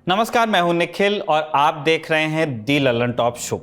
नमस्कार, मैं हूं निखिल और आप देख रहे हैं दी लल्लन टॉप शो।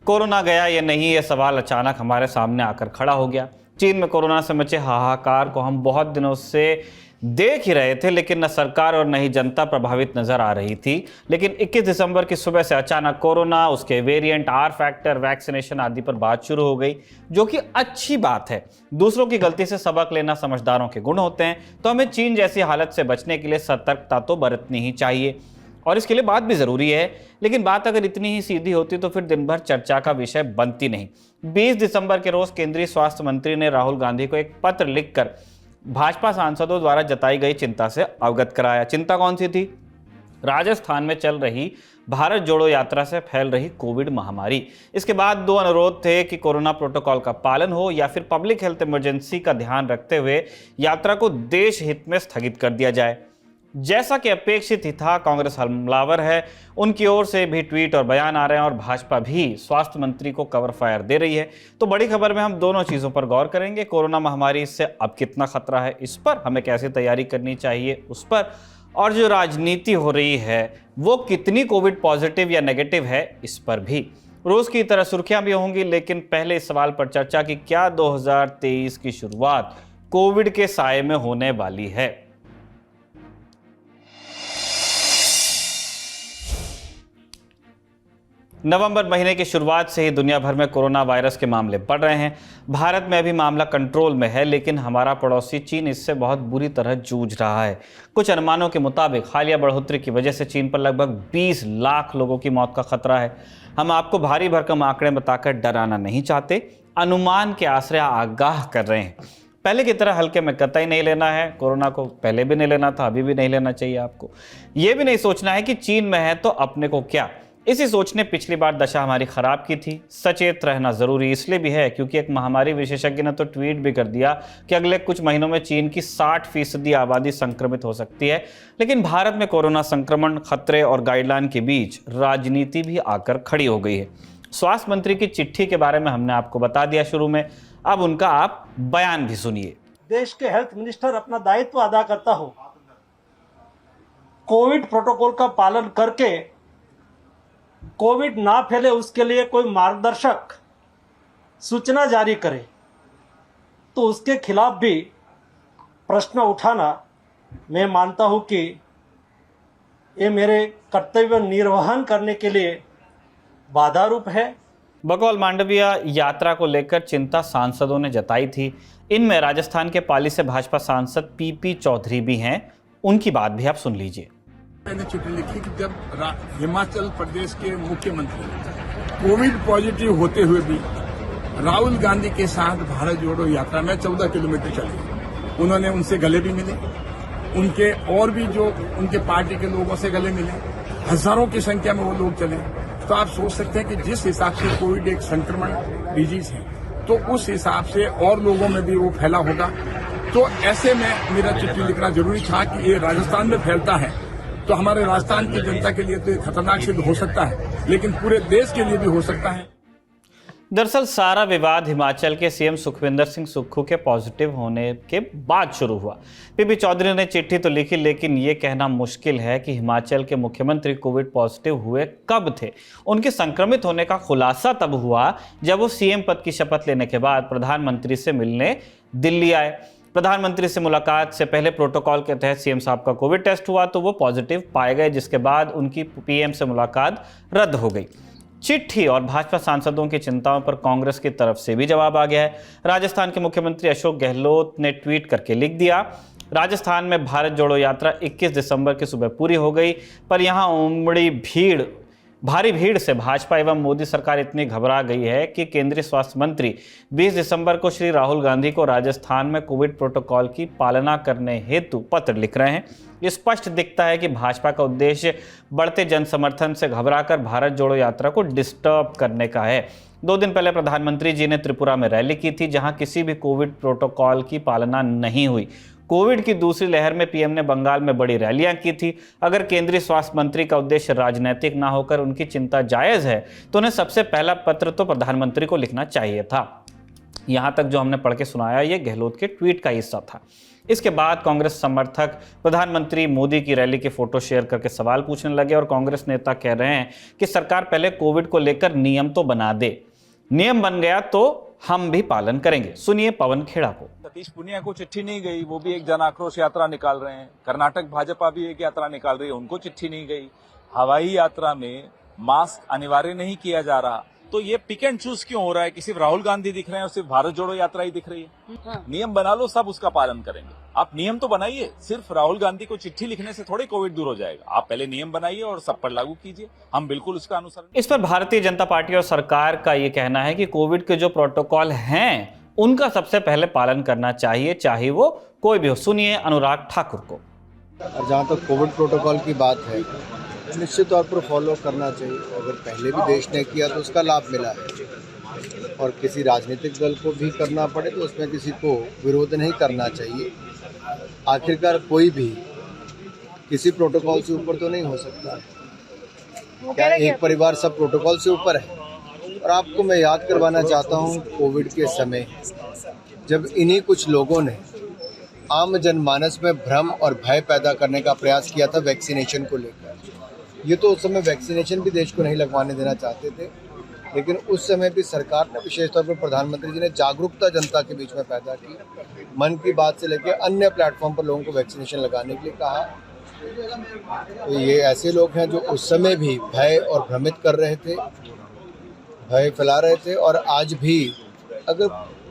कोरोना गया या नहीं, ये सवाल अचानक हमारे सामने आकर खड़ा हो गया। चीन में कोरोना से मचे हाहाकार को हम बहुत दिनों से देख ही रहे थे, लेकिन न सरकार और न ही जनता प्रभावित नजर आ रही थी। लेकिन 21 दिसंबर की सुबह से अचानक कोरोना, उसके वेरिएंट, आर फैक्टर, वैक्सीनेशन आदि पर बात शुरू हो गई, जो कि अच्छी बात है। दूसरों की गलती से सबक लेना समझदारों के गुण होते हैं, तो हमें चीन जैसी हालत से बचने के लिए सतर्कता तो बरतनी ही चाहिए और इसके लिए बात भी जरूरी है। लेकिन बात अगर इतनी ही सीधी होती तो फिर दिन भर चर्चा का विषय बनती नहीं। 20 दिसंबर के रोज केंद्रीय स्वास्थ्य मंत्री ने राहुल गांधी को एक पत्र लिखकर भाजपा सांसदों द्वारा जताई गई चिंता से अवगत कराया। चिंता कौन सी थी? राजस्थान में चल रही भारत जोड़ो यात्रा से फैल रही कोविड महामारी। इसके बाद दो अनुरोध थे कि कोरोना प्रोटोकॉल का पालन हो या फिर पब्लिक हेल्थ इमरजेंसी का ध्यान रखते हुए यात्रा को देश हित में स्थगित कर दिया जाए। जैसा कि अपेक्षित ही था, कांग्रेस हमलावर है, उनकी ओर से भी ट्वीट और बयान आ रहे हैं और भाजपा भी स्वास्थ्य मंत्री को कवर फायर दे रही है। तो बड़ी खबर में हम दोनों चीज़ों पर गौर करेंगे। कोरोना महामारी से अब कितना खतरा है, इस पर हमें कैसे तैयारी करनी चाहिए उस पर, और जो राजनीति हो रही है वो कितनी कोविड पॉजिटिव या नेगेटिव है इस पर भी। रोज की तरह सुर्खियां भी होंगी, लेकिन पहले इस सवाल पर चर्चा की क्या 2023 की शुरुआत कोविड के साए में होने वाली है। नवंबर महीने की शुरुआत से ही दुनिया भर में कोरोना वायरस के मामले बढ़ रहे हैं। भारत में अभी मामला कंट्रोल में है, लेकिन हमारा पड़ोसी चीन इससे बहुत बुरी तरह जूझ रहा है। कुछ अनुमानों के मुताबिक हालिया बढ़ोतरी की वजह से चीन पर लगभग 20 लाख लोगों की मौत का खतरा है। हम आपको भारी भरकम आंकड़े बताकर डराना नहीं चाहते, अनुमान के आश्रय आगाह कर रहे हैं। पहले की तरह हल्के में कतई नहीं लेना है। कोरोना को पहले भी नहीं लेना था, अभी भी नहीं लेना चाहिए आपको। यह भी नहीं सोचना है कि चीन में है तो अपने को क्या। इसी सोच ने पिछली बार दशा हमारी खराब की थी। सचेत रहना जरूरी इसलिए भी है क्योंकि एक महामारी विशेषज्ञ ने तो ट्वीट भी कर दिया कि अगले कुछ महीनों में चीन की 60% आबादी संक्रमित हो सकती है। लेकिन भारत में कोरोना संक्रमण, खतरे और गाइडलाइन के बीच राजनीति भी आकर खड़ी हो गई है। स्वास्थ्य मंत्री की चिट्ठी के बारे में हमने आपको बता दिया शुरू में, अब उनका आप बयान भी सुनिए। देश के हेल्थ मिनिस्टर अपना दायित्व अदा करता हो, कोविड प्रोटोकॉल का पालन करके कोविड ना फैले उसके लिए कोई मार्गदर्शक सूचना जारी करे, तो उसके खिलाफ भी प्रश्न उठाना मैं मानता हूं कि ये मेरे कर्तव्य निर्वहन करने के लिए बाधा रूप है। बकौल मांडविया यात्रा को लेकर चिंता सांसदों ने जताई थी। इनमें राजस्थान के पाली से भाजपा सांसद पीपी चौधरी भी हैं। उनकी बात भी आप सुन लीजिए। मैंने चिट्ठी लिखी कि जब हिमाचल प्रदेश के मुख्यमंत्री कोविड पॉजिटिव होते हुए भी राहुल गांधी के साथ भारत जोड़ो यात्रा में 14 किलोमीटर चले, उन्होंने उनसे गले भी मिले, उनके और भी जो उनके पार्टी के लोगों से गले मिले, हजारों की संख्या में वो लोग चले। तो आप सोच सकते हैं कि जिस हिसाब से कोविड एक संक्रमण डिजीज है, तो उस हिसाब से और लोगों में भी वो फैला होगा। तो ऐसे में मेरा चिट्ठी लिखना जरूरी था कि ये राजस्थान में फैलता है तो हमारे राजस्थान की जनता के लिए तो ये खतरनाक सिद्ध हो सकता है, लेकिन पूरे देश के लिए भी हो सकता है। दरअसल सारा विवाद हिमाचल के सीएम सुखविंदर सिंह सुक्खू के पॉजिटिव होने के बाद शुरू हुआ। पीपी चौधरी ने चिट्ठी तो लिखी, लेकिन ये कहना मुश्किल है कि हिमाचल के मुख्यमंत्री कोविड पॉजिटिव हुए कब थे। उनके संक्रमित होने का खुलासा तब हुआ जब वो सीएम पद की शपथ लेने के बाद प्रधानमंत्री से मिलने दिल्ली आए। प्रधानमंत्री से मुलाकात से पहले प्रोटोकॉल के तहत सीएम साहब का कोविड टेस्ट हुआ तो वो पॉजिटिव पाए गए, जिसके बाद उनकी पीएम से मुलाकात रद्द हो गई। चिट्ठी और भाजपा सांसदों की चिंताओं पर कांग्रेस की तरफ से भी जवाब आ गया है। राजस्थान के मुख्यमंत्री अशोक गहलोत ने ट्वीट करके लिख दिया, राजस्थान में भारत जोड़ो यात्रा 21 दिसंबर की सुबह पूरी हो गई, पर यहां उमड़ी भारी भीड़ से भाजपा एवं मोदी सरकार इतनी घबरा गई है कि केंद्रीय स्वास्थ्य मंत्री 20 दिसंबर को श्री राहुल गांधी को राजस्थान में कोविड प्रोटोकॉल की पालना करने हेतु पत्र लिख रहे हैं। ये स्पष्ट दिखता है कि भाजपा का उद्देश्य बढ़ते जन समर्थन से घबराकर भारत जोड़ो यात्रा को डिस्टर्ब करने का है। 2 दिन पहले प्रधानमंत्री जी ने त्रिपुरा में रैली की थी, जहां किसी भी कोविड प्रोटोकॉल की पालना नहीं हुई। कोविड की दूसरी लहर में पीएम ने बंगाल में बड़ी रैलियां की थी। अगर केंद्रीय स्वास्थ्य मंत्री का उद्देश्य राजनीतिक ना होकर उनकी चिंता जायज है, तो उन्हें सबसे पहला पत्र तो प्रधानमंत्री को लिखना चाहिए था। यहाँ तक जो हमने पढ़ के सुनाया ये गहलोत के ट्वीट का हिस्सा था। इसके बाद कांग्रेस समर्थक प्रधानमंत्री मोदी की रैली के फोटो शेयर करके सवाल पूछने लगे और कांग्रेस नेता कह रहे हैं कि सरकार पहले कोविड को लेकर नियम तो बना दे, नियम बन गया तो हम भी पालन करेंगे। सुनिए पवन खेड़ा को। सतीश पुनिया को चिट्ठी नहीं गई, वो भी एक जन आक्रोश यात्रा निकाल रहे हैं। कर्नाटक भाजपा भी एक यात्रा निकाल रही है, उनको चिट्ठी नहीं गई। हवाई यात्रा में मास्क अनिवार्य नहीं किया जा रहा, तो ये पिक एंड चूज क्यों हो रहा है कि सिर्फ राहुल गांधी दिख रहे हैं और सिर्फ भारत जोड़ो यात्रा ही दिख रही है? नियम बना लो, सब उसका पालन करेंगे। आप नियम तो बनाइए, सिर्फ राहुल गांधी को चिट्ठी लिखने से थोड़े कोविड दूर हो जाएगा। आप पहले नियम बनाइए और सब पर लागू कीजिए, हम बिल्कुल उसका अनुसरण। इस पर भारतीय जनता पार्टी और सरकार का ये कहना है कि कोविड के जो प्रोटोकॉल हैं उनका सबसे पहले पालन करना चाहिए, चाहे वो कोई भी हो। सुनिए अनुराग ठाकुर को। और जहाँ तक कोविड प्रोटोकॉल की बात है, निश्चित तौर पर फॉलो करना चाहिए। अगर पहले भी देश ने किया तो उसका लाभ मिला है, और किसी राजनीतिक दल को भी करना पड़े तो उसमें किसी को विरोध नहीं करना चाहिए। आखिरकार कोई भी किसी प्रोटोकॉल से ऊपर तो नहीं हो सकता। क्या एक परिवार सब प्रोटोकॉल से ऊपर है? और आपको मैं याद करवाना चाहता हूँ, कोविड के समय जब इन्हीं कुछ लोगों ने आम जनमानस में भ्रम और भय पैदा करने का प्रयास किया था वैक्सीनेशन को लेकर। ये तो उस समय वैक्सीनेशन भी देश को नहीं लगवाने देना चाहते थे, लेकिन उस समय भी सरकार ने, विशेष तौर पर प्रधानमंत्री जी ने जागरूकता जनता के बीच में पैदा की। मन की बात से लेकर अन्य प्लेटफॉर्म पर लोगों को वैक्सीनेशन लगाने के लिए कहा। तो ये ऐसे लोग हैं जो उस समय भी भय और भ्रमित कर रहे थे, भय फैला रहे थे, और आज भी अगर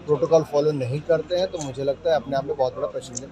प्रोटोकॉल फॉलो नहीं करते हैं तो मुझे लगता है अपने आप में बहुत बड़ा प्रश्न है।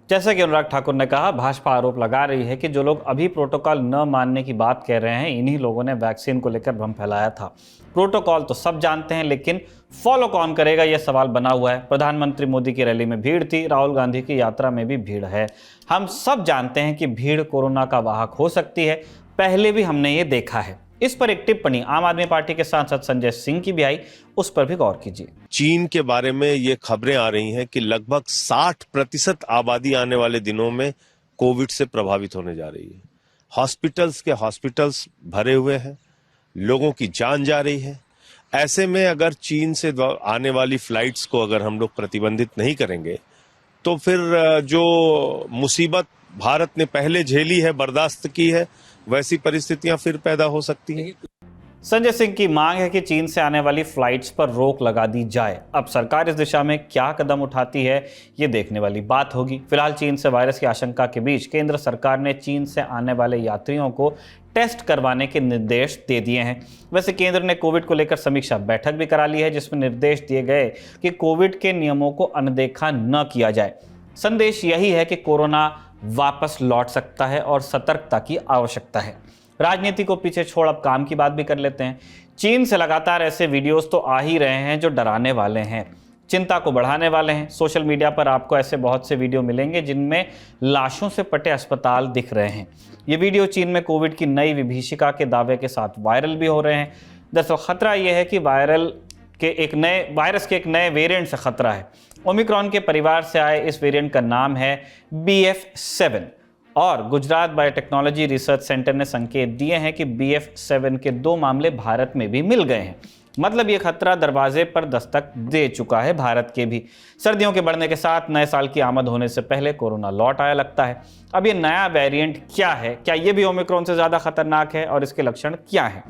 जैसा कि अनुराग ठाकुर ने कहा, भाजपा आरोप लगा रही है कि जो लोग अभी प्रोटोकॉल न मानने की बात कह रहे हैं, इन्हीं लोगों ने वैक्सीन को लेकर भ्रम फैलाया था। प्रोटोकॉल तो सब जानते हैं, लेकिन फॉलो कौन करेगा यह सवाल बना हुआ है। प्रधानमंत्री मोदी की रैली में भीड़ थी, राहुल गांधी की यात्रा में भी भीड़ है। हम सब जानते हैं कि भीड़ कोरोना का वाहक हो सकती है, पहले भी हमने ये देखा है। इस पर एक टिप्पणी आम आदमी पार्टी के सांसद संजय सिंह की भी आई, उस पर भी गौर कीजिए। चीन के बारे में ये खबरें आ रही हैं कि लगभग 60% आबादी आने वाले दिनों में कोविड से प्रभावित होने जा रही है। हॉस्पिटल्स भरे हुए हैं, लोगों की जान जा रही है। ऐसे में अगर चीन से आने वाली फ्लाइट्स को अगर हम लोग प्रतिबंधित नहीं करेंगे तो फिर जो मुसीबत भारत ने पहले झेली है, बर्दाश्त की है, वैसी परिस्थितियां फिर पैदा हो सकती हैं। संजय सिंह की मांग है कि चीन से आने वाली फ्लाइट्स पर रोक लगा दी जाए। अब सरकार इस दिशा में क्या कदम उठाती है, ये देखने वाली बात होगी। फिलहाल चीन से वायरस की आशंका के बीच केंद्र सरकार ने चीन से आने वाले यात्रियों को टेस्ट करवाने के निर्देश दे दिए हैं। वैसे केंद्र ने कोविड को लेकर समीक्षा बैठक भी करा ली है, जिसमें निर्देश दिए गए कि कोविड के नियमों को अनदेखा न किया जाए। संदेश यही है कि कोरोना वापस लौट सकता है और सतर्कता की आवश्यकता है। राजनीति को पीछे छोड़ अब काम की बात भी कर लेते हैं। चीन से लगातार ऐसे वीडियोस तो आ ही रहे हैं जो डराने वाले हैं, चिंता को बढ़ाने वाले हैं। सोशल मीडिया पर आपको ऐसे बहुत से वीडियो मिलेंगे जिनमें लाशों से पटे अस्पताल दिख रहे हैं। ये वीडियो चीन में कोविड की नई विभीषिका के दावे के साथ वायरल भी हो रहे हैं। दरअसल खतरा यह है कि वायरस के एक नए वेरिएंट से खतरा है। ओमिक्रॉन के परिवार से आए इस वेरिएंट का नाम है BF7 और गुजरात बायोटेक्नोलॉजी रिसर्च सेंटर ने संकेत दिए हैं कि BF7 के 2 मामले भारत में भी मिल गए हैं। मतलब ये खतरा दरवाजे पर दस्तक दे चुका है भारत के भी। सर्दियों के बढ़ने के साथ नए साल की आमद होने से पहले कोरोना लौट आया लगता है। अब ये नया वेरिएंट क्या है, क्या ये भी ओमिक्रॉन से ज़्यादा खतरनाक है और इसके लक्षण क्या हैं?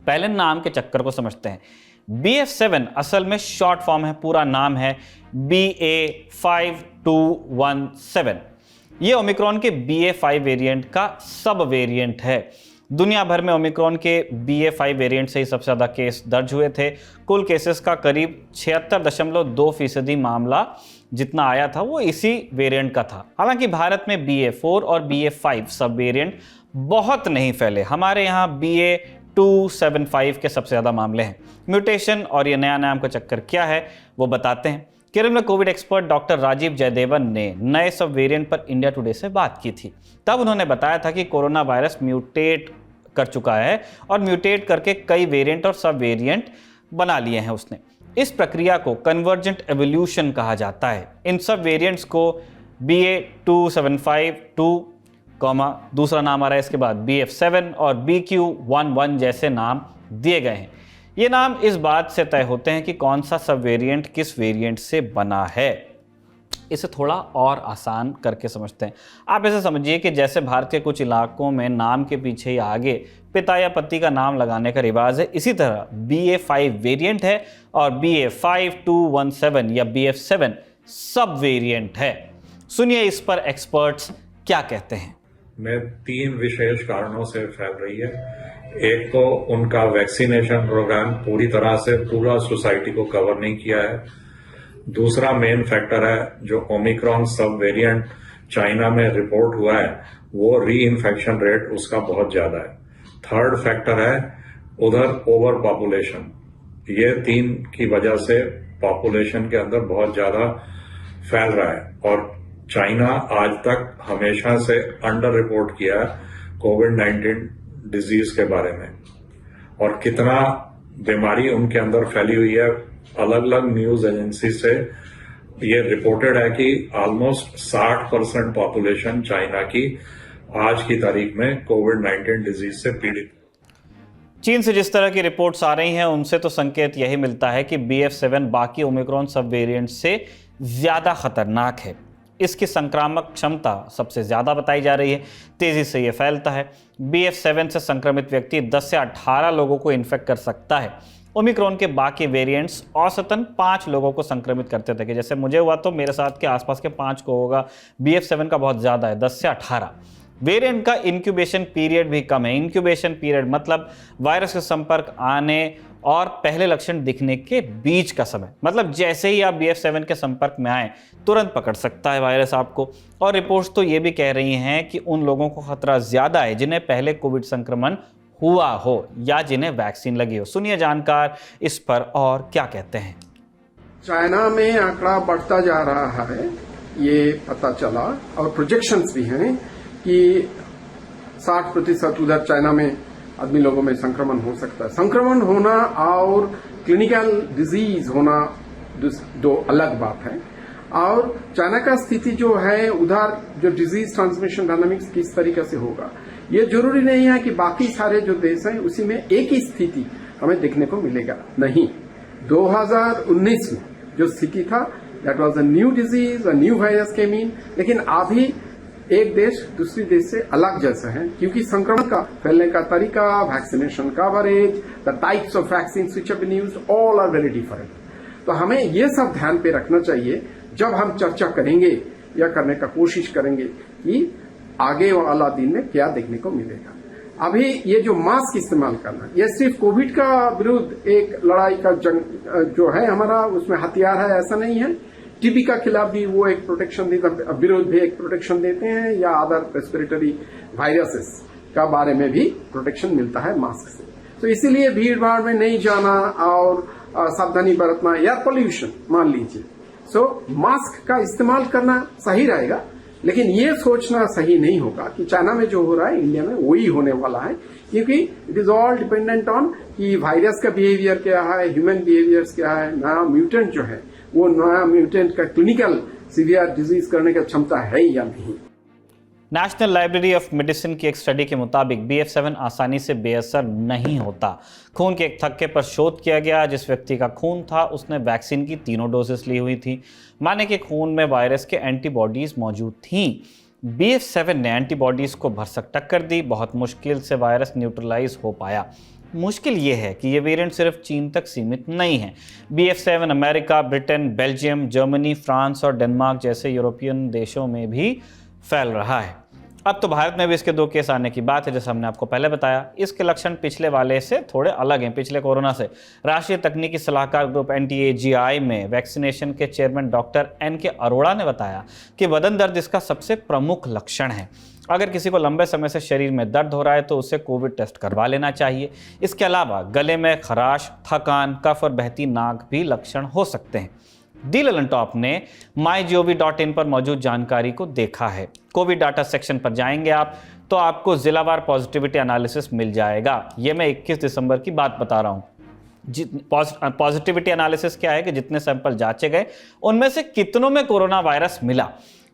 पहले नाम के चक्कर को समझते हैं। BF7 असल में शॉर्ट फॉर्म है, पूरा नाम है BA5217। ये ओमिक्रॉन के BA5 वेरिएंट का सब वेरिएंट है। दुनिया भर में ओमिक्रॉन के BA5 वेरिएंट से ही सबसे ज़्यादा केस दर्ज हुए थे। कुल केसेस का करीब 76.2% मामला जितना आया था वो इसी वेरिएंट का था। हालांकि भारत में BA4 और BA5 सब वेरिएंट बहुत नहीं फैले। हमारे यहाँ BA275 के सबसे ज़्यादा मामले हैं। म्यूटेशन और ये नया नाम का चक्कर क्या है वो बताते हैं। केरल में Covid expert doctor Rajeev Jayadevan ने नए सब वेरिएंट पर इंडिया टुडे से बात की थी। तब उन्होंने बताया था कि कोरोना वायरस म्यूटेट कर चुका है और म्यूटेट करके कई वेरिएंट और सब वेरिएंट बना लिए हैं उसने। इस प्रक्रिया को कन्वर्जेंट एवोल्यूशन कहा जाता है। इन सब वेरिएंट्स को BA2752, दूसरा नाम आ रहा है इसके बाद BF7 और BQ11 जैसे नाम दिए गए हैं। ये नाम इस बात से तय होते हैं कि कौन सा सब वेरिएंट किस वेरिएंट से बना है। इसे थोड़ा और आसान करके समझते हैं। आप ऐसे समझिए कि जैसे भारत के कुछ इलाकों में नाम के पीछे या आगे पिता या पति का नाम लगाने का रिवाज है, इसी तरह BA.5 वेरिएंट है और BA.5.2.17 या BF.7 सब वेरिएंट है। सुनिए इस पर एक्सपर्ट्स क्या कहते हैं। में 3 विशेष कारणों से फैल रही है। एक तो उनका वैक्सीनेशन प्रोग्राम पूरी तरह से पूरा सोसाइटी को कवर नहीं किया है। दूसरा मेन फैक्टर है जो ओमिक्रॉन सब वेरिएंट चाइना में रिपोर्ट हुआ है, वो री इन्फेक्शन रेट उसका बहुत ज्यादा है। थर्ड फैक्टर है उधर ओवर पॉपुलेशन। ये 3 की वजह से पॉपुलेशन के अंदर बहुत ज्यादा फैल रहा है और चाइना आज तक हमेशा से अंडर रिपोर्ट किया है कोविड-19 डिजीज के बारे में, और कितना बीमारी उनके अंदर फैली हुई है। अलग अलग न्यूज एजेंसी से ये रिपोर्टेड है कि ऑलमोस्ट 60% पॉपुलेशन चाइना की आज की तारीख में कोविड-19 डिजीज से पीड़ित। चीन से जिस तरह की रिपोर्ट्स आ रही हैं उनसे तो संकेत यही मिलता है कि BF.7 बाकी ओमिक्रॉन सब वेरिएंट से ज्यादा खतरनाक है। इसकी संक्रामक क्षमता सबसे ज्यादा बताई जा रही है, तेजी से यह फैलता है। BF.7 से संक्रमित व्यक्ति 10 से 18 लोगों को इन्फेक्ट कर सकता है। ओमिक्रॉन के बाकी वेरिएंट्स औसतन 5 लोगों को संक्रमित करते थे, कि जैसे मुझे हुआ तो मेरे साथ के आसपास के 5 को होगा। BF.7 का बहुत ज्यादा है, 10 से 18। वेरिएंट का इंक्यूबेशन पीरियड भी कम है। इंक्यूबेशन पीरियड मतलब वायरस के संपर्क आने और पहले लक्षण दिखने के बीच का समय, मतलब जैसे ही आप BF.7 के संपर्क में आए तुरंत पकड़ सकता है वायरस आपको। और रिपोर्ट्स तो ये भी कह रही हैं कि उन लोगों को खतरा ज्यादा है जिन्हें पहले कोविड संक्रमण हुआ हो या जिन्हें वैक्सीन लगी हो। सुनिए जानकार इस पर और क्या कहते हैं। चाइना में आंकड़ा बढ़ता जा रहा है, ये पता चला, और प्रोजेक्शंस भी हैं कि 60% उधर चाइना में आदमी लोगों में संक्रमण हो सकता है। संक्रमण होना और क्लिनिकल डिजीज होना दो अलग बात है। और चाइना का स्थिति जो है उधर जो डिजीज ट्रांसमिशन डायनामिक्स किस तरीके से होगा, ये जरूरी नहीं है कि बाकी सारे जो देश हैं उसी में एक ही स्थिति हमें देखने को मिलेगा। नहीं, 2019 में जो स्थिति था that was a new disease, a new virus came in, लेकिन अभी एक देश दूसरी देश से अलग जैसा है, क्योंकि संक्रमण का फैलने का तरीका, vaccination coverage, the types of vaccine which have been used, all are very different. तो हमें ये सब ध्यान पे रखना चाहिए जब हम चर्चा करेंगे या करने का कोशिश करेंगे कि आगे वाला दिन में क्या देखने को मिलेगा। अभी ये जो मास्क इस्तेमाल करना, ये सिर्फ कोविड का विरुद्ध एक लड़ाई का जंग जो है हमारा, उसमें हथियार है ऐसा नहीं है। टीबी का खिलाफ भी वो एक प्रोटेक्शन देता, विरोध भी एक प्रोटेक्शन देते हैं, या अदर रेस्पिरेटरी वायरसेस का बारे में भी प्रोटेक्शन मिलता है मास्क से। तो इसीलिए भीड़ भाड़ में नहीं जाना और सावधानी बरतना, या पोल्यूशन मान लीजिए, सो मास्क का इस्तेमाल करना सही रहेगा। लेकिन ये सोचना सही नहीं होगा कि चाइना में जो हो रहा है इंडिया में वही होने वाला है, क्योंकि it is all dependent on कि वायरस का बिहेवियर क्या है, ह्यूमन बिहेवियर्स क्या है, नया म्यूटेंट जो है वो नया म्यूटेंट का क्लिनिकल सीवियर डिजीज करने की क्षमता है या नहीं। नेशनल लाइब्रेरी ऑफ मेडिसिन की एक स्टडी के मुताबिक BF.7 आसानी से बेअसर नहीं होता। खून के एक थक्के पर शोध किया गया, जिस व्यक्ति का खून था उसने वैक्सीन की 3 डोजेस ली हुई थी, माने कि खून में वायरस के एंटीबॉडीज मौजूद थीं। BF.7 ने एंटीबॉडीज को भरसक टक्कर दी, बहुत मुश्किल से वायरस न्यूट्रलाइज हो पाया। मुश्किल ये है कि ये वेरिएंट सिर्फ चीन तक सीमित नहीं है। BF.7 America, Britain, Belgium, Germany, France और डेनमार्क जैसे यूरोपियन देशों में भी फैल रहा है। अब तो भारत में भी इसके 2 केस आने की बात है, जैसे हमने आपको पहले बताया। इसके लक्षण पिछले वाले से थोड़े अलग हैं, पिछले कोरोना से। राष्ट्रीय तकनीकी सलाहकार ग्रुप NTAGI में वैक्सीनेशन के चेयरमैन डॉक्टर NK अरोड़ा ने बताया कि बदन दर्द इसका सबसे प्रमुख लक्षण है। अगर किसी को लंबे समय से शरीर में दर्द हो रहा है तो उसे कोविड टेस्ट करवा लेना चाहिए। इसके अलावा गले में खराश, थकान, कफ और बहती नाक भी लक्षण हो सकते हैं। डी ललन टॉप ने mygov.in पर मौजूद जानकारी को देखा है। कोविड डाटा सेक्शन पर जाएंगे आप तो आपको जिलावार पॉजिटिविटी एनालिसिस मिल जाएगा। ये मैं 21 दिसंबर की बात बता रहा हूँ। पॉजिटिविटी एनालिसिस क्या है कि जितने सैंपल जांचे गए उनमें से कितनों में कोरोना वायरस मिला।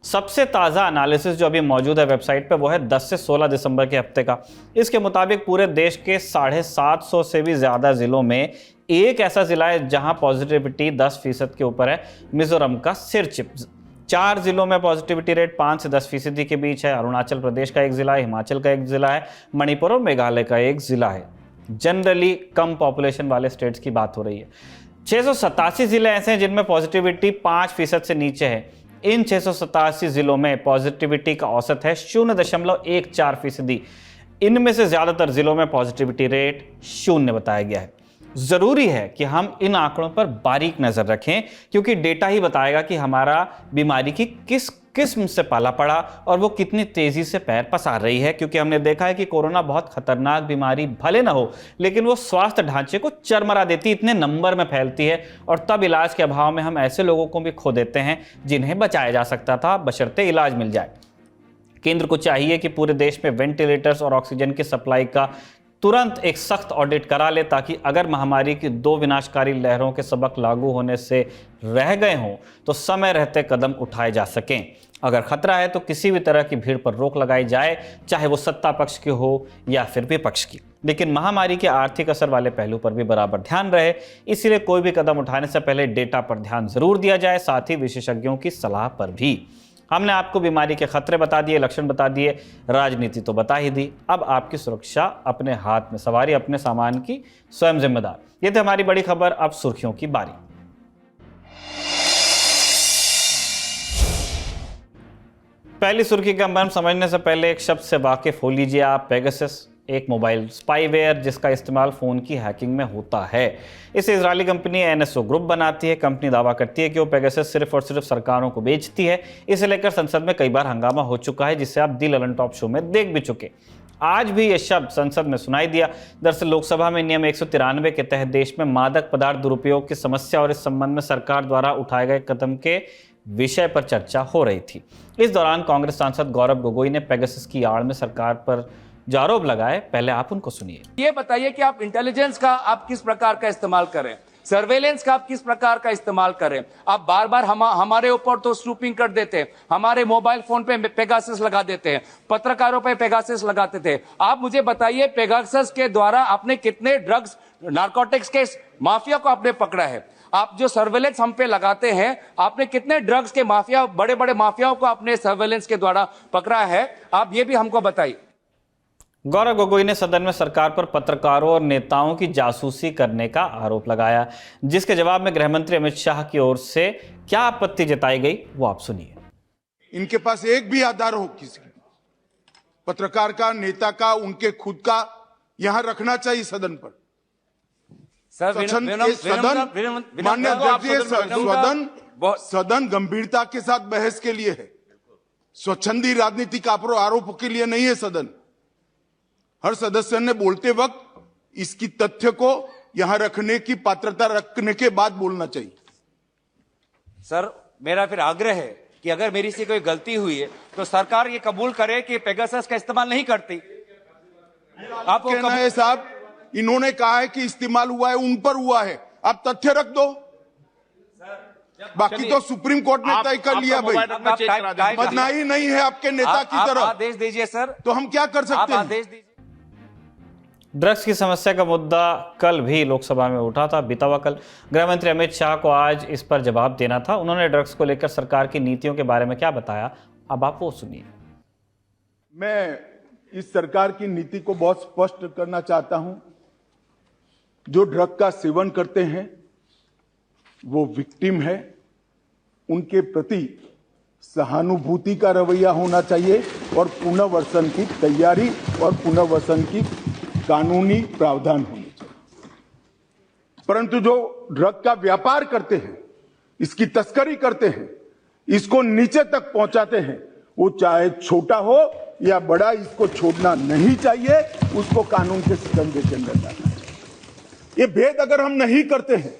सबसे ताज़ा एनालिसिस जो अभी मौजूद है वेबसाइट पे वो है 10 से 16 दिसंबर के हफ्ते का। इसके मुताबिक पूरे देश के 750 से भी ज़्यादा ज़िलों में एक ऐसा ज़िला है जहां पॉजिटिविटी 10% के ऊपर है, मिजोरम का सिरचिप। 4 जिलों में पॉजिटिविटी रेट 5 से 10% के बीच है। अरुणाचल प्रदेश का एक ज़िला है, हिमाचल का एक ज़िला है, मणिपुर और मेघालय का एक ज़िला है। जनरली कम पॉपुलेशन वाले स्टेट्स की बात हो रही है। 687 ज़िले ऐसे हैं जिनमें पॉजिटिविटी 5% से नीचे है। इन 687 जिलों में पॉजिटिविटी का औसत है 0.14%। इनमें से ज्यादातर जिलों में पॉजिटिविटी रेट 0 बताया गया है। जरूरी है कि हम इन आंकड़ों पर बारीक नजर रखें, क्योंकि डेटा ही बताएगा कि हमारा बीमारी की किस किस्म से पाला पड़ा और वो कितनी तेजी से पैर पसार रही है। क्योंकि हमने देखा है कि कोरोना बहुत खतरनाक बीमारी भले ना हो, लेकिन वो स्वास्थ्य ढांचे को चरमरा देती, इतने नंबर में फैलती है और तब इलाज के अभाव में हम ऐसे लोगों को भी खो देते हैं जिन्हें बचाया जा सकता था, बशर्ते इलाज मिल जाए। केंद्र को चाहिए कि पूरे देश में वेंटिलेटर्स और ऑक्सीजन की सप्लाई का तुरंत एक सख्त ऑडिट करा ले, ताकि अगर महामारी की 2 विनाशकारी लहरों के सबक लागू होने से रह गए हों तो समय रहते कदम उठाए जा सकें। अगर खतरा है तो किसी भी तरह की भीड़ पर रोक लगाई जाए, चाहे वो सत्ता पक्ष की हो या फिर विपक्ष की। लेकिन महामारी के आर्थिक असर वाले पहलू पर भी बराबर ध्यान रहे, इसीलिए कोई भी कदम उठाने से पहले डेटा पर ध्यान जरूर दिया जाए, साथ ही विशेषज्ञों की सलाह पर भी। हमने आपको बीमारी के खतरे बता दिए, लक्षण बता दिए, राजनीति तो बता ही दी। अब आपकी सुरक्षा अपने हाथ में, सवारी अपने सामान की स्वयं जिम्मेदार। ये थी हमारी बड़ी खबर। अब सुर्खियों की बारी। पहली सुर्खी का मर्म समझने से पहले एक शब्द से वाकिफ हो लीजिए आप। पेगासस एक मोबाइल स्पाईवेयर जिसका इस्तेमाल फ़ोन की हैकिंग में होता है। इसे इजरायली कंपनी NSO ग्रुप बनाती है। कंपनी दावा करती है कि वो पेगासस सिर्फ और सिर्फ सरकारों को बेचती है। इसे लेकर संसद में कई बार हंगामा हो चुका है, जिसे आप दी ललन टॉप शो में देख भी चुके। आज भी ये शब्द संसद में सुनाई दिया। दरअसल लोकसभा में नियम 193 के तहत देश में मादक पदार्थ दुरुपयोग की समस्या और इस संबंध में सरकार द्वारा उठाए गए कदम के विषय पर चर्चा हो रही थी। इस दौरान कांग्रेस सांसद गौरव गोगोई ने पेगासस की आड़ में सरकार पर जो आरोप लगाए, पहले आप उनको सुनिए। ये बताइए कि आप इंटेलिजेंस का आप किस प्रकार का इस्तेमाल करें, सर्वेलेंस का आप किस प्रकार का इस्तेमाल करें। आप बार बार हमारे ऊपर तो स्नूपिंग कर देते हैं, हमारे मोबाइल फोन पे पेगासस लगा देते हैं, पत्रकारों पे पेगासस लगाते थे। आप मुझे बताइए पेगासस के द्वारा आपने कितने ड्रग्स नारकोटिक्स के माफिया को आपने पकड़ा है। आप जो सर्वेलेंस हम पे लगाते हैं, आपने कितने ड्रग्स के माफिया, बड़े बड़े माफियाओं को आपने सर्वेलेंस के द्वारा पकड़ा है, आप ये भी हमको बताइए। गौरव गोगोई ने सदन में सरकार पर पत्रकारों और नेताओं की जासूसी करने का आरोप लगाया, जिसके जवाब में गृह मंत्री अमित शाह की ओर से क्या आपत्ति जताई गई वो आप सुनिए। इनके पास एक भी आधार हो किसी पत्रकार का, नेता का, उनके खुद का, यहां रखना चाहिए सदन पर। मान्य अध्यक्ष, सदन गंभीरता के साथ बहस के लिए है, स्वच्छंदी राजनीतिक आरोपों के लिए नहीं है सदन। हर सदस्य ने बोलते वक्त इसकी तथ्य को यहां रखने की पात्रता रखने के बाद बोलना चाहिए। सर, मेरा फिर आग्रह है कि अगर मेरी से कोई गलती हुई है तो सरकार ये कबूल करे कि पेगासस का इस्तेमाल नहीं करती। आपको कहना है साहब, इन्होंने कहा है कि इस्तेमाल हुआ है, उन पर हुआ है, आप तथ्य रख दो। बाकी तो सुप्रीम कोर्ट ने तय कर लिया भाई, बदनामी नहीं है आपके नेता की तरफ। आदेश दीजिए सर, तो हम क्या कर सकते हैं। आदेश दीजिए। ड्रग्स की समस्या का मुद्दा कल भी लोकसभा में उठा था, बीता हुआ कल। गृह मंत्री अमित शाह को आज इस पर जवाब देना था। उन्होंने ड्रग्स को लेकर सरकार की नीतियों के बारे में क्या बताया, अब आप वो सुनिए। मैं इस सरकार की नीति को बहुत स्पष्ट करना चाहता हूं। जो ड्रग का सेवन करते हैं वो विक्टिम है, उनके प्रति सहानुभूति का रवैया होना चाहिए और पुनर्वसन की तैयारी और पुनर्वसन की कानूनी प्रावधान होने चाहिए। परंतु जो ड्रग का व्यापार करते हैं, इसकी तस्करी करते हैं, इसको नीचे तक पहुंचाते हैं, वो चाहे छोटा हो या बड़ा, इसको छोड़ना नहीं चाहिए, उसको कानून के शिकंजे के अंदर डालना चाहिए। ये भेद अगर हम नहीं करते हैं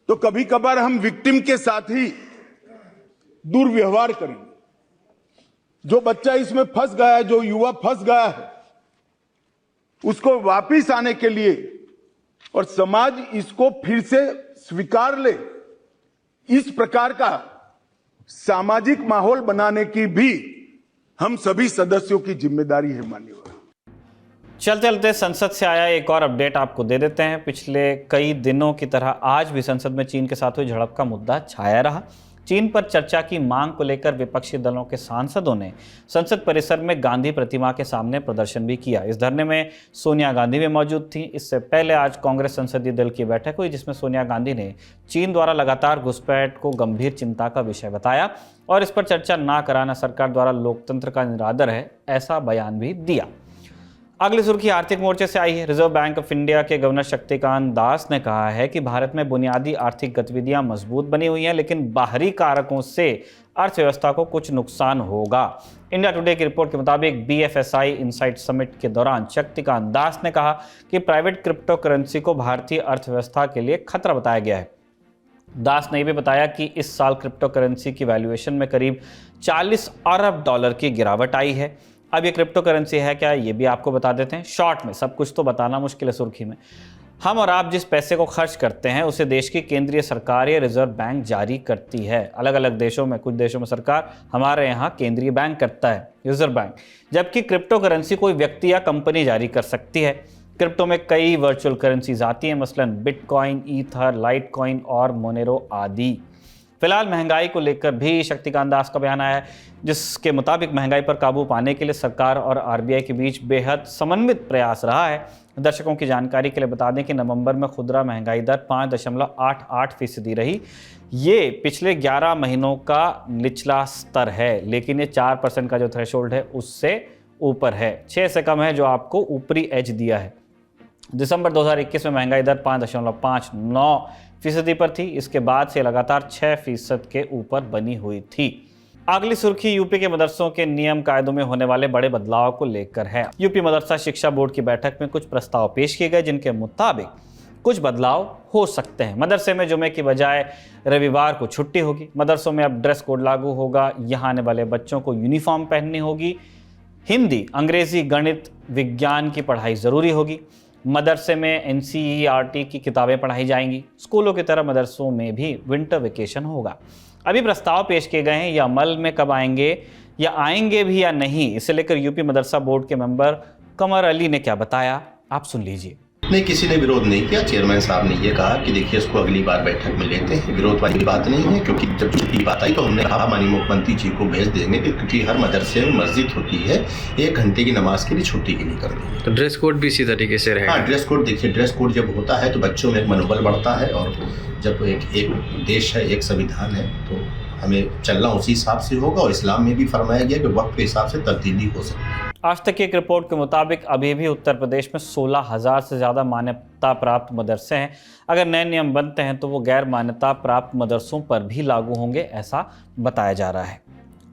तो कभी कभार हम विक्टिम के साथ ही दुर्व्यवहार करेंगे। जो बच्चा इसमें फंस गया है, जो युवा फंस गया है, उसको वापिस आने के लिए और समाज इसको फिर से स्वीकार ले, इस प्रकार का सामाजिक माहौल बनाने की भी हम सभी सदस्यों की जिम्मेदारी है माननीय। चलते चलते संसद से आया एक और अपडेट आपको दे देते हैं। पिछले कई दिनों की तरह आज भी संसद में चीन के साथ हुई झड़प का मुद्दा छाया रहा। चीन पर चर्चा की मांग को लेकर विपक्षी दलों के सांसदों ने संसद परिसर में गांधी प्रतिमा के सामने प्रदर्शन भी किया। इस धरने में सोनिया गांधी भी मौजूद थीं। इससे पहले आज कांग्रेस संसदीय दल की बैठक हुई, जिसमें सोनिया गांधी ने चीन द्वारा लगातार घुसपैठ को गंभीर चिंता का विषय बताया और इस पर चर्चा न कराना सरकार द्वारा लोकतंत्र का निरादर है, ऐसा बयान भी दिया। अगली सुर्खी आर्थिक मोर्चे से आई है। रिजर्व बैंक ऑफ इंडिया के गवर्नर शक्तिकांत दास ने कहा है कि भारत में बुनियादी आर्थिक गतिविधियां मजबूत बनी हुई हैं, लेकिन बाहरी कारकों से अर्थव्यवस्था को कुछ नुकसान होगा। इंडिया टुडे की रिपोर्ट के मुताबिक BFSI इनसाइट समिट के दौरान शक्तिकांत दास ने कहा कि प्राइवेट क्रिप्टो करेंसी को भारतीय अर्थव्यवस्था के लिए खतरा बताया गया है। दास ने भी बताया कि इस साल क्रिप्टो करेंसी की वैल्यूएशन में करीब $40 अरब की गिरावट आई है। अब ये क्रिप्टो करेंसी है क्या, ये भी आपको बता देते हैं शॉर्ट में। सब कुछ तो बताना मुश्किल है सुर्खी में। हम और आप जिस पैसे को खर्च करते हैं उसे देश की केंद्रीय सरकार या रिजर्व बैंक जारी करती है। अलग अलग देशों में, कुछ देशों में सरकार, हमारे यहाँ केंद्रीय बैंक करता है, रिजर्व बैंक, जबकि क्रिप्टो करेंसी कोई व्यक्ति या कंपनी जारी कर सकती है। क्रिप्टो में कई वर्चुअल करेंसीज आती हैं, मसलन बिटकॉइन, ईथर, लाइटकॉइन और मोनेरो आदि। फिलहाल महंगाई को लेकर भी शक्तिकांत दास का बयान आया है, जिसके मुताबिक महंगाई पर काबू पाने के लिए सरकार और RBI के बीच बेहद समन्वित प्रयास रहा है। दर्शकों की जानकारी के लिए बता दें कि नवंबर में खुदरा महंगाई दर 5.88% रही। ये पिछले 11 महीनों का निचला स्तर है, लेकिन ये 4% का जो थ्रेशोल्ड है उससे ऊपर है। 6 से कम है जो आपको ऊपरी एज दिया है। दिसंबर 2021 में महंगाई दर 5.59% पर थी। इसके बाद से लगातार 6% के ऊपर बनी हुई थी। अगली सुर्खी यूपी के मदरसों के नियम कायदों में होने वाले बड़े बदलाव को लेकर है। यूपी मदरसा शिक्षा बोर्ड की बैठक में कुछ प्रस्ताव पेश किए गए, जिनके मुताबिक कुछ बदलाव हो सकते हैं। मदरसे में जुमे की बजाय रविवार को छुट्टी होगी। मदरसों में अब ड्रेस कोड लागू होगा। यहाँ आने वाले बच्चों को यूनिफॉर्म पहननी होगी। हिंदी, अंग्रेजी, गणित, विज्ञान की पढ़ाई ज़रूरी होगी। मदरसे में NCERT की किताबें पढ़ाई जाएंगी। स्कूलों की तरह मदरसों में भी विंटर वेकेशन होगा। अभी प्रस्ताव पेश किए गए हैं, ये अमल में कब आएंगे या आएंगे भी या नहीं, इसे लेकर यूपी मदरसा बोर्ड के मेंबर कमर अली ने क्या बताया, आप सुन लीजिए। नहीं, किसी ने विरोध नहीं किया। चेयरमैन साहब ने ये कहा कि देखिए इसको अगली बार बैठक में लेते हैं। विरोध वाली बात नहीं है, क्योंकि जब छुट्टी की बात आई तो हमने कहा माननीय मुख्यमंत्री जी को भेज देंगे, क्योंकि हर मदरसे में मस्जिद होती है, 1 घंटे की नमाज के लिए छुट्टी के लिए कर देंगे। तो ड्रेस कोड भी इसी तरीके से रहेगा? हाँ, ड्रेस कोड देखिए, ड्रेस कोड जब होता है तो बच्चों में एक मनोबल बढ़ता है, और जब एक देश है, एक संविधान है, तो हमें चलना उसी हिसाब से होगा। और इस्लाम में भी फरमाया गया कि वक्त के हिसाब से तब्दीली हो सकती है। आज तक की एक रिपोर्ट के मुताबिक अभी भी उत्तर प्रदेश में 16,000 से ज़्यादा मान्यता प्राप्त मदरसे हैं। अगर नए नियम बनते हैं तो वो गैर मान्यता प्राप्त मदरसों पर भी लागू होंगे, ऐसा बताया जा रहा है।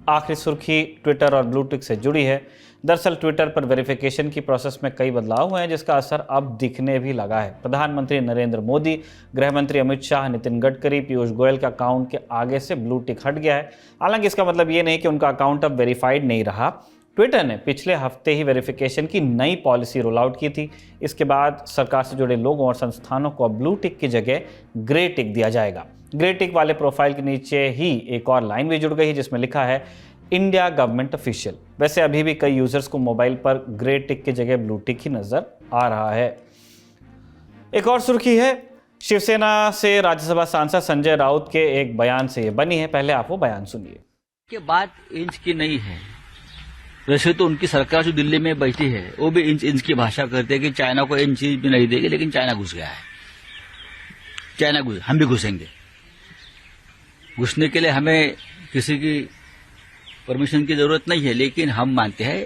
आखिरी सुर्खी ट्विटर और ब्लू टिक से जुड़ी है। दरअसल ट्विटर पर वेरिफिकेशन की प्रोसेस में कई बदलाव हुए हैं, जिसका असर अब दिखने भी लगा है। प्रधानमंत्री नरेंद्र मोदी, गृह मंत्री अमित शाह, नितिन गडकरी, पीयूष गोयल के अकाउंट के आगे से ब्लू टिक हट गया है। हालांकि इसका मतलब ये नहीं कि उनका अकाउंट अब वेरीफाइड नहीं रहा। ट्विटर ने पिछले हफ्ते ही वेरिफिकेशन की नई पॉलिसी रोल आउट की थी। इसके बाद सरकार से जुड़े लोगों और संस्थानों को अब ब्लू टिक की जगह ग्रे टिक दिया जाएगा। ग्रे टिक वाले प्रोफाइल के नीचे ही एक और लाइन भी जुड़ गई है, जिसमें लिखा है इंडिया गवर्नमेंट ऑफिशियल। वैसे अभी भी कई यूजर्स को मोबाइल पर ग्रे टिक की जगह ब्लू टिक ही नजर आ रहा है। एक और सुर्खी है शिवसेना से राज्यसभा सांसद संजय राउत के एक बयान से ये बनी है। पहले आप वो बयान सुनिए। के बात इंच की नहीं है। वैसे तो उनकी सरकार जो दिल्ली में बैठी है वो भी इंच की भाषा करते हैं कि चाइना को इंच भी नहीं देगी, लेकिन चाइना घुस गया है। चाइना घुस, हम भी घुसेंगे। घुसने के लिए हमें किसी की परमिशन की जरूरत नहीं है, लेकिन हम मानते हैं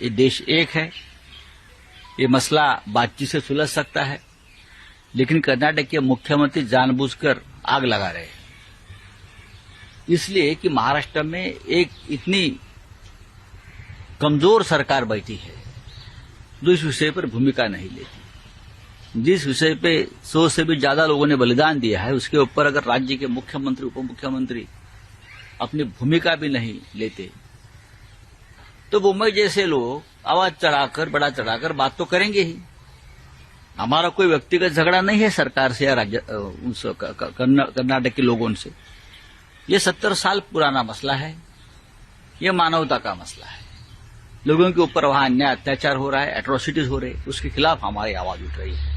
ये देश एक है, ये मसला बातचीत से सुलझ सकता है। लेकिन कर्नाटक के मुख्यमंत्री जानबूझकर आग लगा रहे हैं, इसलिए कि महाराष्ट्र में एक इतनी कमजोर सरकार बैठी है जो इस विषय पर भूमिका नहीं लेती। जिस विषय पे 100 से भी ज्यादा लोगों ने बलिदान दिया है, उसके ऊपर अगर राज्य के मुख्यमंत्री, उप मुख्यमंत्री अपनी भूमिका भी नहीं लेते तो मुंबई जैसे लोग आवाज चढ़ाकर, बड़ा चढ़ाकर बात तो करेंगे ही। हमारा कोई व्यक्तिगत झगड़ा नहीं है सरकार से या राज्य कर्नाटक के लोगों से। ये 70 साल पुराना मसला है, ये मानवता का मसला है। लोगों के ऊपर वहां अन्याय अत्याचार हो रहा है, एट्रोसिटीज हो रही है, उसके खिलाफ हमारी आवाज उठ रही है।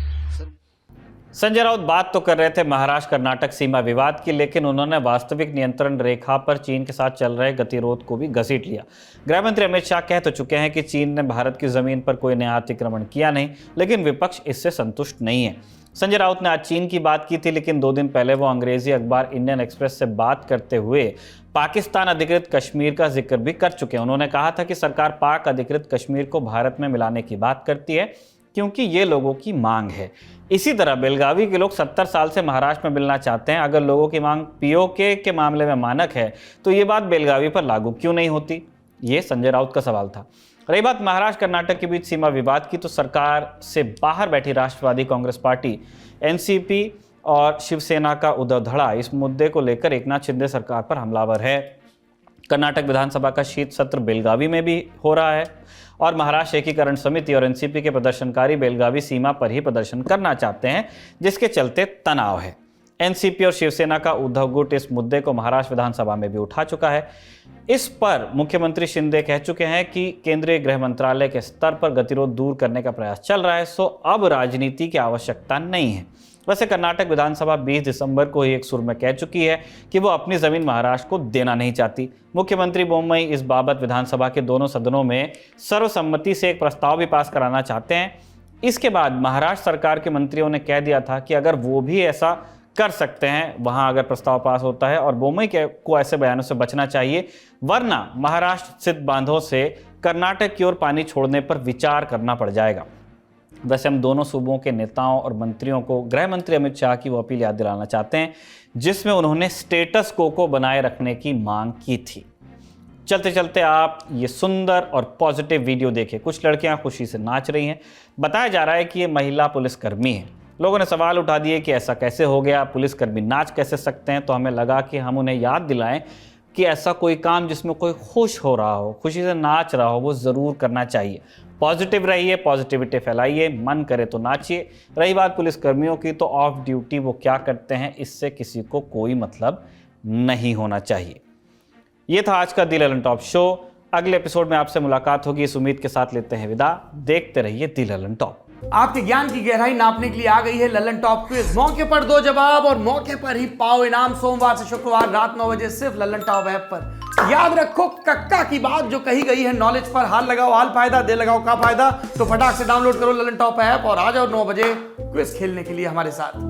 संजय राउत बात तो कर रहे थे महाराष्ट्र कर्नाटक सीमा विवाद की, लेकिन उन्होंने वास्तविक नियंत्रण रेखा पर चीन के साथ चल रहे गतिरोध को भी घसीट लिया। गृह मंत्री अमित शाह कह तो चुके हैं कि चीन ने भारत की जमीन पर कोई नया अतिक्रमण किया नहीं, लेकिन विपक्ष इससे संतुष्ट नहीं है। संजय राउत ने आज चीन की बात की थी, लेकिन 2 दिन पहले वो अंग्रेजी अखबार इंडियन एक्सप्रेस से बात करते हुए पाकिस्तान अधिकृत कश्मीर का जिक्र भी कर चुके हैं। उन्होंने कहा था कि सरकार पाक अधिकृत कश्मीर को भारत में मिलाने की बात करती है क्योंकि ये लोगों की मांग है। इसी तरह बेलगावी के लोग 70 साल से महाराष्ट्र में मिलना चाहते हैं। अगर लोगों की मांग पीओके के मामले में मानक है तो ये बात बेलगावी पर लागू क्यों नहीं होती, ये संजय राउत का सवाल था। रही बात महाराष्ट्र कर्नाटक के बीच सीमा विवाद की, तो सरकार से बाहर बैठी राष्ट्रवादी कांग्रेस पार्टी एनसीपी और शिवसेना का उद्धव धड़ा इस मुद्दे को लेकर एकनाथ शिंदे सरकार पर हमलावर है। कर्नाटक विधानसभा का शीत सत्र बेलगावी में भी हो रहा है और महाराष्ट्र एकीकरण समिति और एनसीपी के प्रदर्शनकारी बेलगावी सीमा पर ही प्रदर्शन करना चाहते हैं, जिसके चलते तनाव है। एनसीपी और शिवसेना का उद्धव गुट इस मुद्दे को महाराष्ट्र विधानसभा में भी उठा चुका है। इस पर मुख्यमंत्री शिंदे कह चुके हैं कि केंद्रीय गृह मंत्रालय के स्तर पर गतिरोध दूर करने का प्रयास चल रहा है, सो अब राजनीति की आवश्यकता नहीं है। वैसे कर्नाटक विधानसभा 20 दिसंबर को ही एक सुर में कह चुकी है कि वो अपनी जमीन महाराष्ट्र को देना नहीं चाहती। मुख्यमंत्री बोम्मई इस बाबत विधानसभा के दोनों सदनों में सर्वसम्मति से एक प्रस्ताव भी पास कराना चाहते हैं। इसके बाद महाराष्ट्र सरकार के मंत्रियों ने कह दिया था कि अगर वो भी ऐसा कर सकते हैं, वहां अगर प्रस्ताव पास होता है, और बोम्मई को ऐसे बयानों से बचना चाहिए, वरना महाराष्ट्र स्थित बांधों से कर्नाटक की ओर पानी छोड़ने पर विचार करना पड़ जाएगा। वैसे हम दोनों सूबों के नेताओं और मंत्रियों को गृह मंत्री अमित शाह की वो अपील याद दिलाना चाहते हैं जिसमें उन्होंने स्टेटस को बनाए रखने की मांग की थी। चलते चलते आप ये सुंदर और पॉजिटिव वीडियो देखें। कुछ लड़कियां खुशी से नाच रही हैं। बताया जा रहा है कि ये महिला पुलिसकर्मी है। लोगों ने सवाल उठा दिए कि ऐसा कैसे हो गया, पुलिसकर्मी नाच कैसे सकते हैं। तो हमें लगा कि हम उन्हें याद दिलाएं कि ऐसा कोई काम जिसमें कोई खुश हो रहा हो, खुशी से नाच रहा हो, वो ज़रूर करना चाहिए। पॉजिटिव रहिए, पॉजिटिविटी फैलाइए, मन करे तो नाचिए। रही बात पुलिसकर्मियों की, तो ऑफ ड्यूटी वो क्या करते हैं इससे किसी को कोई मतलब नहीं होना चाहिए। ये था आज का दी ललन टॉप शो। अगले एपिसोड में आपसे मुलाकात होगी, इस उम्मीद के साथ लेते हैं विदा। देखते रहिए दी ललन टॉप। आपके ज्ञान की गहराई नापने के लिए आ गई है ललन टॉप क्विज। मौके पर दो जवाब और मौके पर ही पाओ इनाम। सोमवार से शुक्रवार रात 9 बजे सिर्फ ललन टॉप ऐप पर। याद रखो कक्का की बात जो कही गई है नॉलेज पर। हाल लगाओ हाल फायदा, दे लगाओ का फायदा। तो फटाक से डाउनलोड करो ललन टॉप ऐप और आ जाओ 9 बजे क्विज खेलने के लिए हमारे साथ।